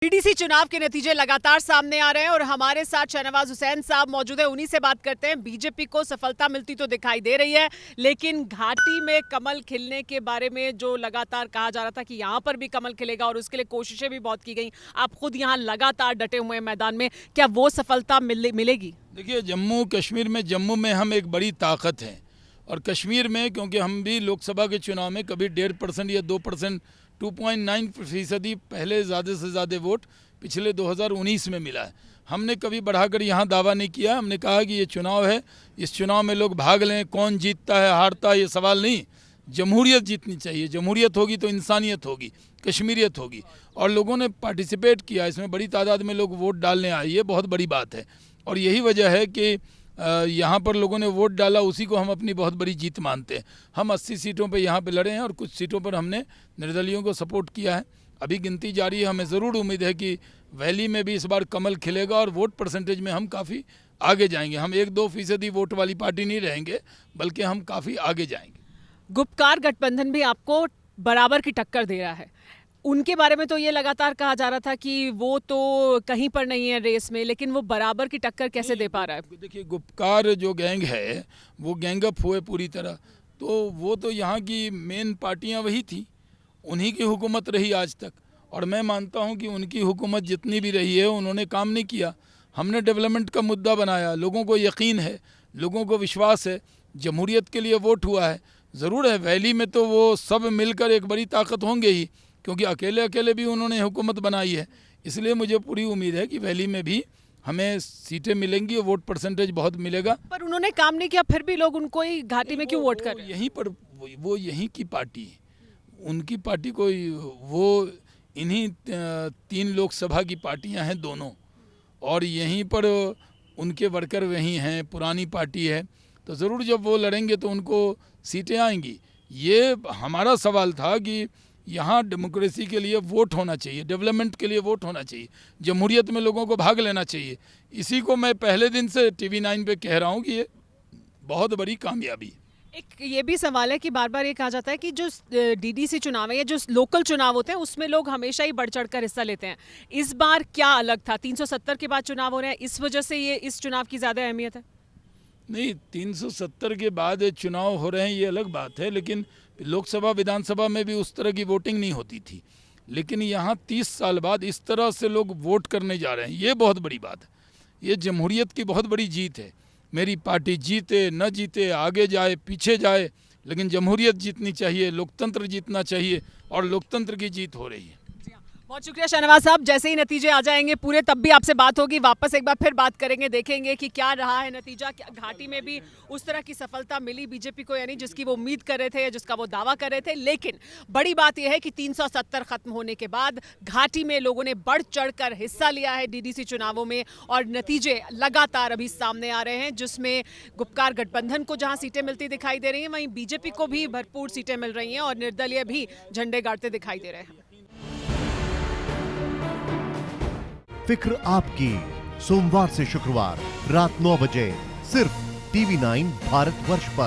DDC चुनाव के नतीजे लगातार सामने आ रहे हैं और हमारे साथ शाहनवाज हुसैन साहब मौजूद हैं। उन्हीं से बात करते हैं। बीजेपी को सफलता मिलती तो दिखाई दे रही है, लेकिन घाटी में कमल खिलने के बारे में जो लगातार कहा जा रहा था कि यहां पर भी कमल खिलेगा और उसके लिए कोशिशें भी बहुत की गई, आप खुद यहां लगातार डटे हुए हैं मैदान में, क्या वो सफलता मिलेगी? देखिए, जम्मू कश्मीर में हम एक बड़ी ताकत हैं और कश्मीर में क्योंकि हम भी लोकसभा के चुनाव में कभी 1.5% या 2%, 2.9% पहले ज़्यादा से ज़्यादा वोट पिछले 2019 में मिला है। हमने कभी बढ़ाकर यहाँ दावा नहीं किया। हमने कहा कि ये चुनाव है, इस चुनाव में लोग भाग लें, कौन जीतता है हारता है ये सवाल नहीं, जमहूरियत जीतनी चाहिए। जमहूरियत होगी तो इंसानियत होगी, कश्मीरियत होगी, और लोगों ने पार्टिसिपेट किया इसमें, बड़ी तादाद में लोग वोट डालने आए, ये बहुत बड़ी बात है। और यही वजह है कि यहाँ पर लोगों ने वोट डाला, उसी को हम अपनी बहुत बड़ी जीत मानते हैं। हम 80 सीटों पर यहाँ पे लड़े हैं और कुछ सीटों पर हमने निर्दलियों को सपोर्ट किया है। अभी गिनती जारी है। हमें ज़रूर उम्मीद है कि वैली में भी इस बार कमल खिलेगा और वोट परसेंटेज में हम काफ़ी आगे जाएंगे। हम 1-2% वोट वाली पार्टी नहीं रहेंगे, बल्कि हम काफ़ी आगे जाएंगे। गुपकार गठबंधन भी आपको बराबर की टक्कर दे रहा है। उनके बारे में तो ये लगातार कहा जा रहा था कि वो तो कहीं पर नहीं है रेस में, लेकिन वो बराबर की टक्कर कैसे दे पा रहा है? देखिए, गुपकार जो गैंग है वो गैंगअप हुए पूरी तरह, तो वो तो यहाँ की मेन पार्टियाँ वही थी, उन्हीं की हुकूमत रही आज तक। और मैं मानता हूँ कि उनकी हुकूमत जितनी भी रही है उन्होंने काम नहीं किया। हमने डेवलपमेंट का मुद्दा बनाया, लोगों को यकीन है, लोगों को विश्वास है, जमहूरियत के लिए वोट हुआ है। ज़रूर है वैली में तो वो सब मिलकर एक बड़ी ताकत होंगे ही, क्योंकि अकेले अकेले भी उन्होंने हुकूमत बनाई है। इसलिए मुझे पूरी उम्मीद है कि वैली में भी हमें सीटें मिलेंगी और वोट परसेंटेज बहुत मिलेगा। पर उन्होंने काम नहीं किया, फिर भी लोग उनको ही घाटी में क्यों वोट कर रहे हैं? यहीं पर वो यहीं की पार्टी है, उनकी पार्टी को, वो इन्हीं 3 लोकसभा की पार्टियां हैं दोनों, और यहीं पर उनके वर्कर वहीं हैं, पुरानी पार्टी है, तो ज़रूर जब वो लड़ेंगे तो उनको सीटें आएंगी। ये हमारा सवाल था कि यहाँ डेमोक्रेसी के लिए वोट होना चाहिए, डेवलपमेंट के लिए वोट होना चाहिए, जमहूरियत में लोगों को भाग लेना चाहिए। इसी को मैं पहले दिन से TV 9 पे कह रहा हूँ कि ये बहुत बड़ी कामयाबी है। एक ये भी सवाल है कि बार बार ये कहा जाता है कि जो डीडीसी चुनाव है या जो लोकल चुनाव होते हैं उसमें लोग हमेशा ही बढ़ चढ़कर हिस्सा लेते हैं। इस बार क्या अलग था? 370 के बाद चुनाव हो रहे हैं, इस वजह से ये इस चुनाव की ज़्यादा अहमियत है? नहीं, 370 के बाद चुनाव हो रहे हैं ये अलग बात है, लेकिन लोकसभा विधानसभा में भी उस तरह की वोटिंग नहीं होती थी। लेकिन यहाँ 30 साल बाद इस तरह से लोग वोट करने जा रहे हैं, ये बहुत बड़ी बात है। ये जमहूरियत की बहुत बड़ी जीत है। मेरी पार्टी जीते न जीते, आगे जाए पीछे जाए, लेकिन जमहूरियत जीतनी चाहिए, लोकतंत्र जीतना चाहिए, और लोकतंत्र की जीत हो रही है। बहुत शुक्रिया शाहनवाज साहब। जैसे ही नतीजे आ जाएंगे पूरे, तब भी आपसे बात होगी, वापस एक बार फिर बात करेंगे, देखेंगे कि क्या रहा है नतीजा। घाटी में भी उस तरह की सफलता मिली बीजेपी को, यानी जिसकी वो उम्मीद कर रहे थे या जिसका वो दावा कर रहे थे। लेकिन बड़ी बात यह है कि 370 खत्म होने के बाद घाटी में लोगों ने बढ़ चढ़कर हिस्सा लिया है डीडीसी चुनावों में, और नतीजे लगातार अभी सामने आ रहे हैं, जिसमें गुपकार गठबंधन को जहां सीटें मिलती दिखाई दे रही हैं, वहीं बीजेपी को भी भरपूर सीटें मिल रही हैं और निर्दलीय भी झंडे गाड़ते दिखाई दे रहे हैं। फिक्र आपकी, सोमवार से शुक्रवार रात 9 बजे सिर्फ TV 9 भारतवर्ष पर।